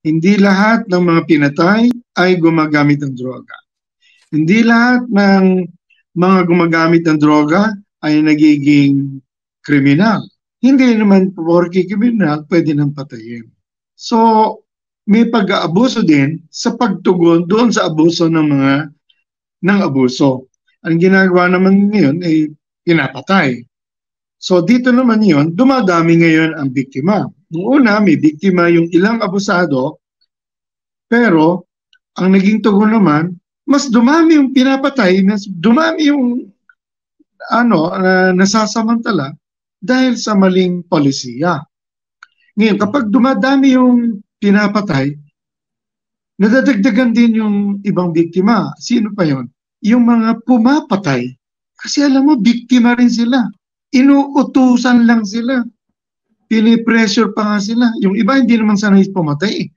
Hindi lahat ng mga pinatay ay gumagamit ng droga. Hindi lahat ng mga gumagamit ng droga ay nagiging kriminal. Hindi naman porke kriminal, pwede nang patayin. So, may pag-aabuso din sa pagtugon doon sa abuso ng abuso. Ang ginagawa naman ngayon ay pinapatay. So dito naman yon, dumadami ngayon ang biktima. Noong una, may biktima yung ilang abusado, pero ang naging tugon naman, mas dumami yung pinapatay, mas dumami yung nasasamantala dahil sa maling polisiya. Ngayon, kapag dumadami yung pinapatay, nadadagdagan din yung ibang biktima. Sino pa yon? Yung mga pumapatay. Kasi alam mo, biktima rin sila. Inuutusan lang sila. Pinipressure pa nga sila. Yung iba hindi naman sanay pumatay.